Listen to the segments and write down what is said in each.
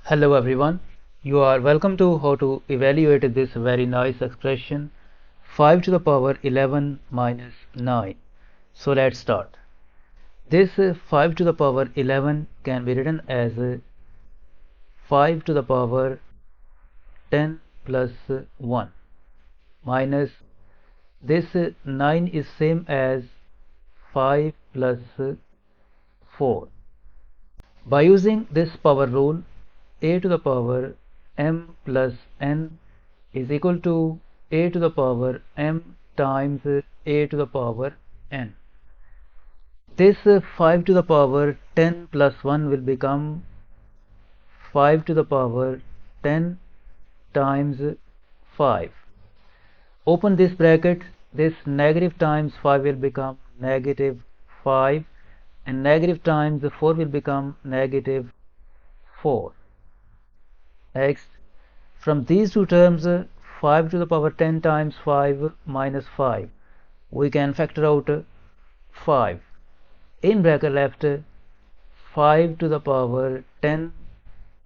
Hello everyone, you are welcome to how to evaluate this very nice expression 5 to the power 11 minus 9. So let's start. This 5 to the power 11 can be written as 5 to the power 10 plus 1 minus this 9 is same as 5 plus 4. By using this power rule, a to the power m plus n is equal to a to the power m times a to the power n. This 5 to the power 10 plus 1 will become 5 to the power 10 times 5. Open this bracket, this negative times 5 will become negative 5 and negative times 4 will become negative 4. Next, from these two terms 5 to the power 10 times 5 minus 5, we can factor out 5. In bracket left 5 to the power 10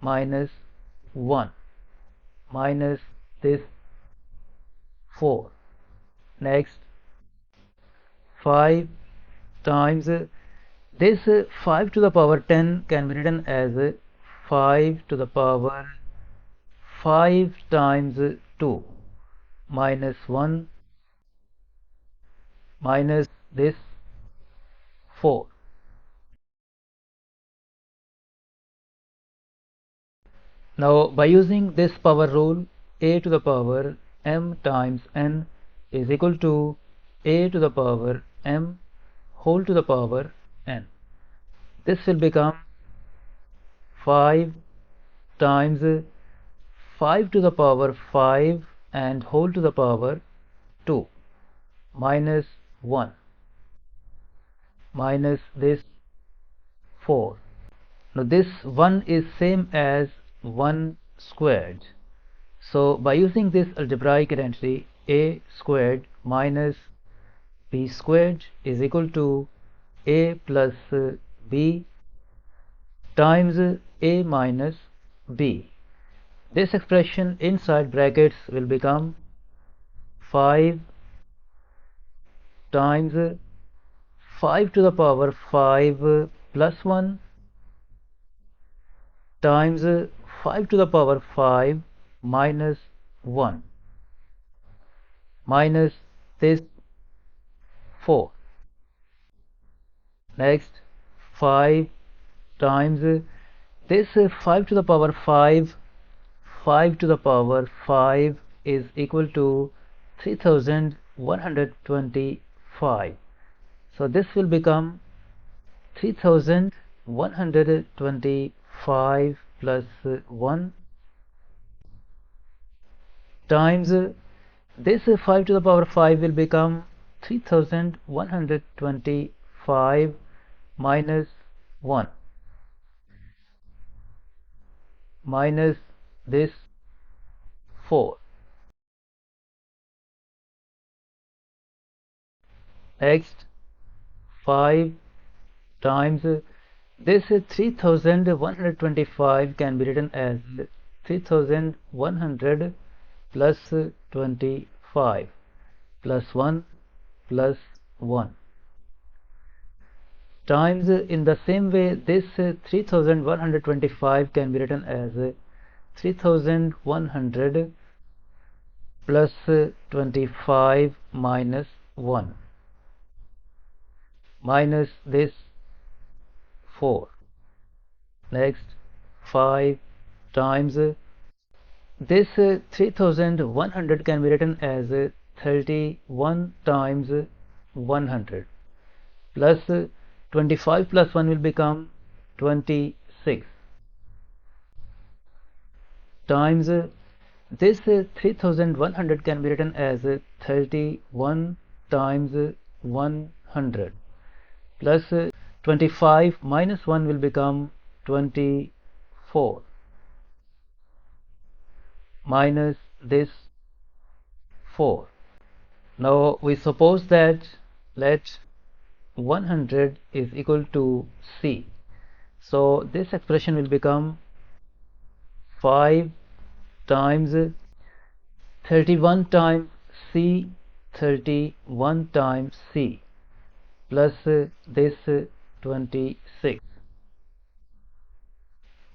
minus 1 minus this 4. Next, 5 times this 5 to the power 10 can be written as 5 to the power 5 times 2 minus 1 minus this 4. Now by using this power rule, a to the power m times n is equal to a to the power m whole to the power n. This will become 5 times 5 to the power 5 and whole to the power 2 minus 1 minus this 4. Now this 1 is same as 1 squared. So by using this algebraic identity, a squared minus b squared is equal to a plus b times a minus b. This expression inside brackets will become 5 times 5 to the power 5 plus 1 times 5 to the power 5 minus 1 minus this 4. Next, 5 times this 5 to the power 5 to the power 5 is equal to 3125. So this will become 3125 plus 1 times this 5 to the power 5 will become 3125 minus 1 minus this 4. Next, 5 times this 3125 can be written as 3100 plus 25 plus 1 plus 1 times in the same way this 3125 can be written as 3100 plus 25 minus 1 minus this 4. Next, 5 times this 3100 can be written as 31 times 100 plus 25 plus 1 will become 26 times this 3100 can be written as 31 times 100 plus 25 minus 1 will become 24 minus this 4. Now we suppose that let 100 is equal to c. So this expression will become 5 times 31 times C, 31 times C, plus this 26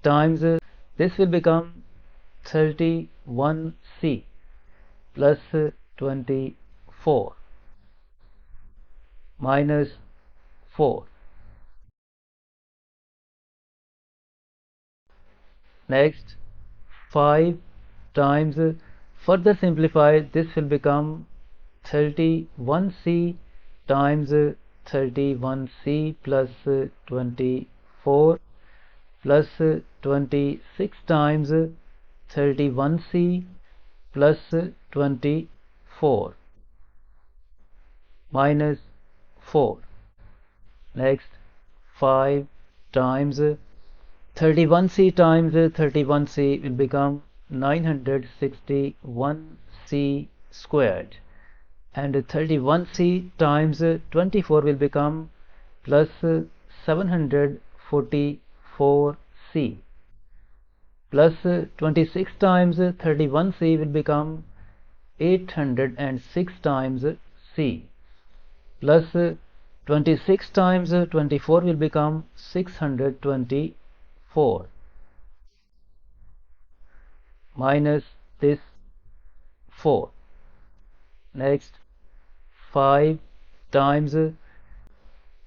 times this will become 31C plus 24 minus 4. Next, 5 times, further simplified, this will become 31C times 31C plus 24 plus 26 times 31C plus 24 minus 4. Next, 5 times 31C times 31C will become 961C squared, and 31C times 24 will become plus 744C, plus 26 times 31C will become 806 times C, plus 26 times 24 will become 624 minus this 4. Next, 5 times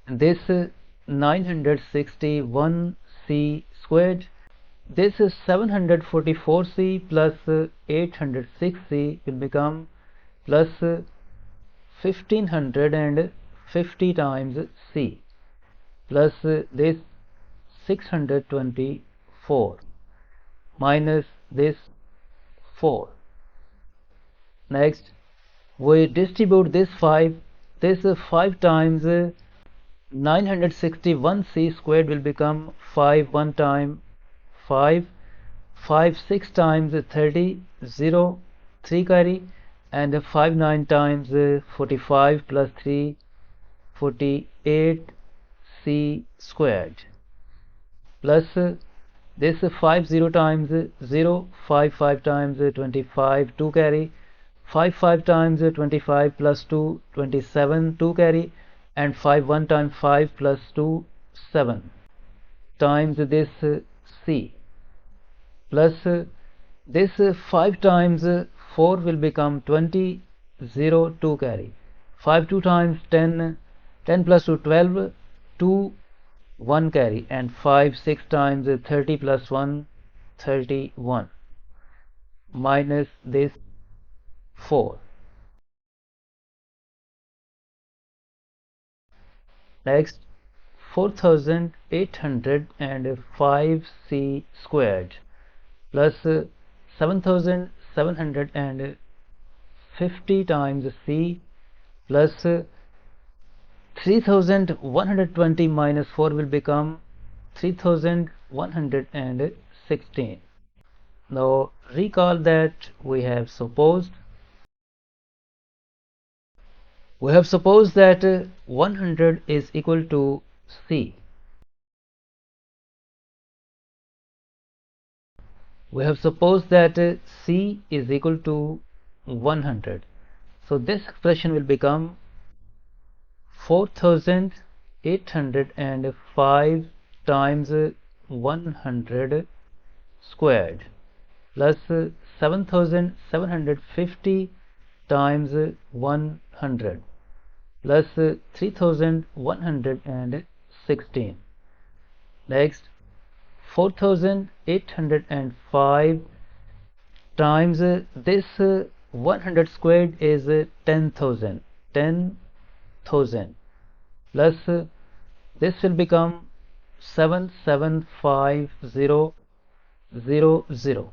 this 961C squared, this is 744C plus 806C will become plus 1550 times C, plus this 624 minus this 4. Next, we distribute this 5. This 5 times 961C squared will become 5 1 time 5, 5 6 times 30, 0, 3 carry, and 5 9 times 45 plus 3, 48C squared, plus this 5 0 times 0, 5 5 times 25, 2 carry, 5 5 times 25 plus 2, 27, 2 carry, and 5 1 times 5 plus 2, 7 times this C, plus this 5 times 4 will become 20, 0, 2 carry, 5 2 times 10, 10 plus 2, 12, 2, 1 carry, and 5 6 times 30 plus 1, 31 minus this 4. Next, 4805C squared plus 7750 times C plus 3120 minus 4 will become 3116. Now recall that we have supposed that 100 is equal to C. We have supposed that C is equal to 100. So this expression will become 4805 times 100 squared plus 7750 times 100 plus 3116. Next, 4805 times this 100 squared is 10,000 plus this will become 775000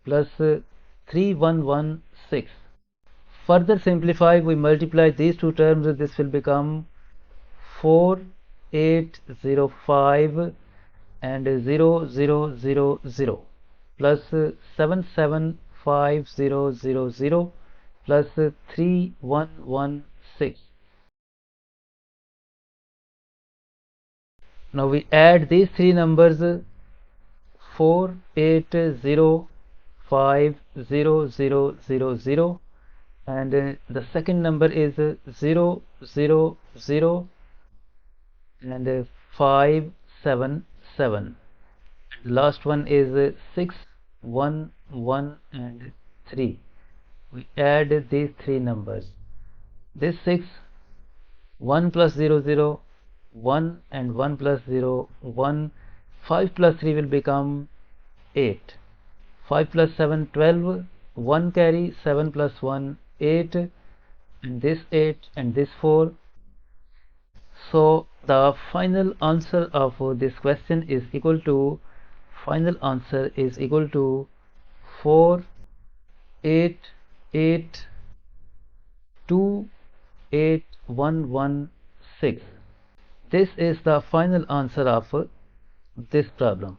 plus 3116. Further simplify, we multiply these two terms, this will become 4805 and 0000 plus 77500 plus 3116. Now we add these three numbers, 4805000, and the second number is 000 and 577. The last one is 6, 1, 1 and 3. We add these three numbers. This 6, 1 plus 0, 1 and 1 plus 0, 1. 5 plus 3 will become 8. 5 plus 7, 12. 1 carry, 7 plus 1, 8. And this 8 and this 4. So the final answer of this question is equal to 488282116. This is the final answer of this problem.